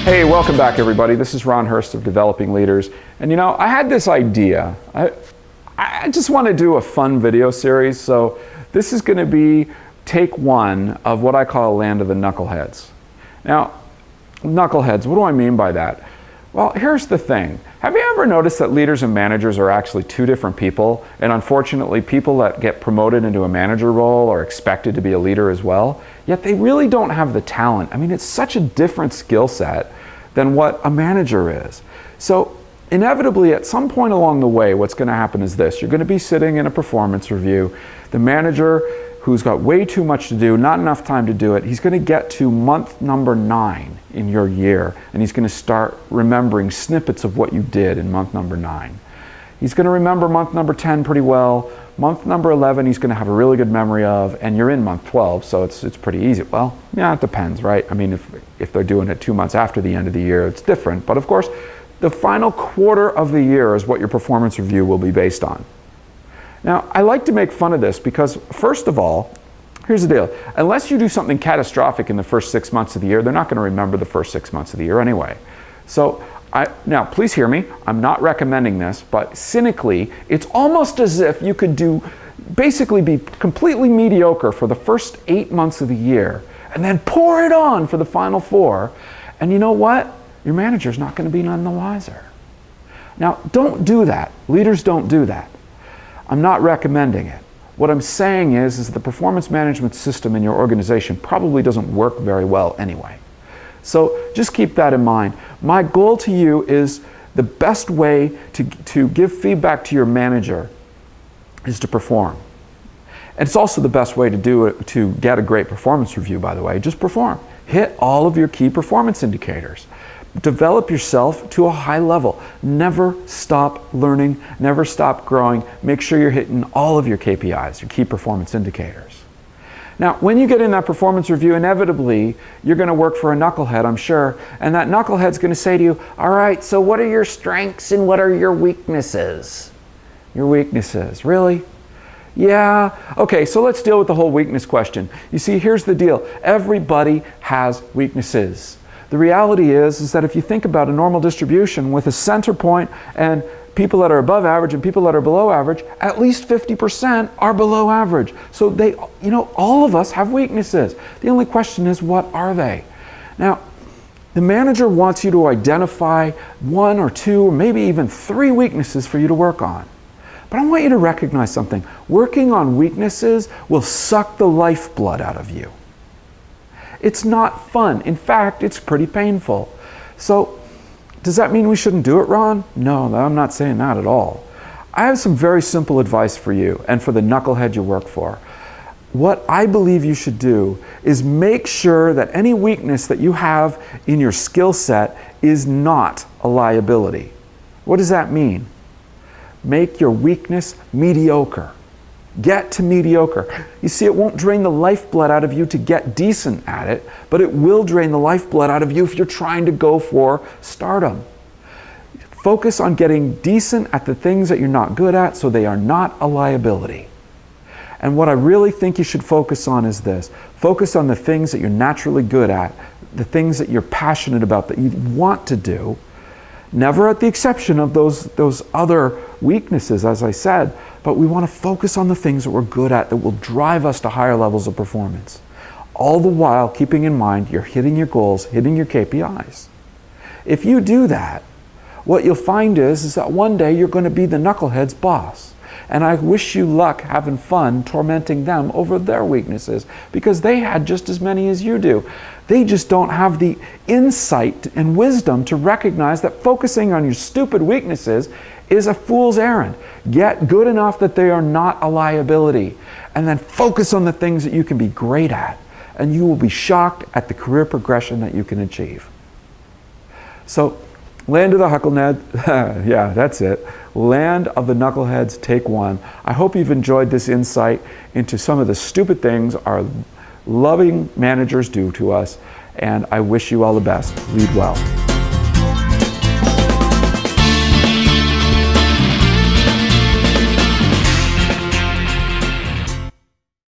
Hey, welcome back everybody. This is Ron Hurst of Developing Leaders. And you know, I had this idea. I just want to do a fun video series. So this is going to be take one of what I call Land of the Knuckleheads. Now, knuckleheads, what do I mean by that? Well, here's the thing. Have you ever noticed that leaders and managers are actually two different people? And unfortunately, people that get promoted into a manager role are expected to be a leader as well. Yet they really don't have the talent. I mean, it's such a different skill set than what a manager is. So inevitably, at some point along the way, what's going to happen is this. You're going to be sitting in a performance review. The manager, who's got way too much to do, not enough time to do it, he's going to get to month number 9 in your year, and he's going to start remembering snippets of what you did in month number 9. He's going to remember month number 10 pretty well. Month number 11 he's going to have a really good memory of, and you're in month 12, so it's pretty easy. Well, yeah, it depends, right? I mean, if they're doing it 2 months after the end of the year, it's different. But of course, the final quarter of the year is what your performance review will be based on. Now, I like to make fun of this because, first of all, here's the deal. Unless you do something catastrophic in the first 6 months of the year, they're not going to remember the first 6 months of the year anyway. So, now, please hear me. I'm not recommending this, but cynically, it's almost as if you could basically be completely mediocre for the first 8 months of the year and then pour it on for the final 4. And you know what? Your manager's not going to be none the wiser. Now, don't do that. Leaders don't do that. I'm not recommending it. What I'm saying is the performance management system in your organization probably doesn't work very well anyway. So just keep that in mind. My goal to you is the best way to give feedback to your manager is to perform. And it's also the best way to do it, to get a great performance review, by the way. Just perform. Hit all of your key performance indicators. Develop yourself to a high level. Never stop learning, never stop growing. Make sure you're hitting all of your KPIs, your key performance indicators. Now, when you get in that performance review, inevitably, you're going to work for a knucklehead, I'm sure, and that knucklehead's going to say to you, all right, so what are your strengths and what are your weaknesses? Your weaknesses, really? Yeah, okay, so let's deal with the whole weakness question. You see, here's the deal. Everybody has weaknesses. The reality is that if you think about a normal distribution with a center point and people that are above average and people that are below average, at least 50% are below average. So all of us have weaknesses. The only question is, what are they? Now, the manager wants you to identify 1 or 2 or maybe even 3 weaknesses for you to work on. But I want you to recognize something. Working on weaknesses will suck the lifeblood out of you. It's not fun. In fact, it's pretty painful. So, does that mean we shouldn't do it, Ron? No, I'm not saying that at all. I have some very simple advice for you and for the knucklehead you work for. What I believe you should do is make sure that any weakness that you have in your skill set is not a liability. What does that mean? Make your weakness mediocre. Get to mediocre. You see, it won't drain the lifeblood out of you to get decent at it, but it will drain the lifeblood out of you if you're trying to go for stardom. Focus on getting decent at the things that you're not good at so they are not a liability. And what I really think you should focus on is this. Focus on the things that you're naturally good at, the things that you're passionate about, that you want to do, never at the exception of those other weaknesses, as I said, but we want to focus on the things that we're good at that will drive us to higher levels of performance. All the while keeping in mind you're hitting your goals, hitting your KPIs. If you do that, what you'll find is that one day you're going to be the knucklehead's boss. And I wish you luck having fun tormenting them over their weaknesses, because they had just as many as you do. They just don't have the insight and wisdom to recognize that focusing on your stupid weaknesses is a fool's errand. Get good enough that they are not a liability, and then focus on the things that you can be great at, and you will be shocked at the career progression that you can achieve. So, Land of the Knuckleheads, yeah, that's it. Land of the Knuckleheads, take 1. I hope you've enjoyed this insight into some of the stupid things our loving managers do to us, and I wish you all the best. Lead well.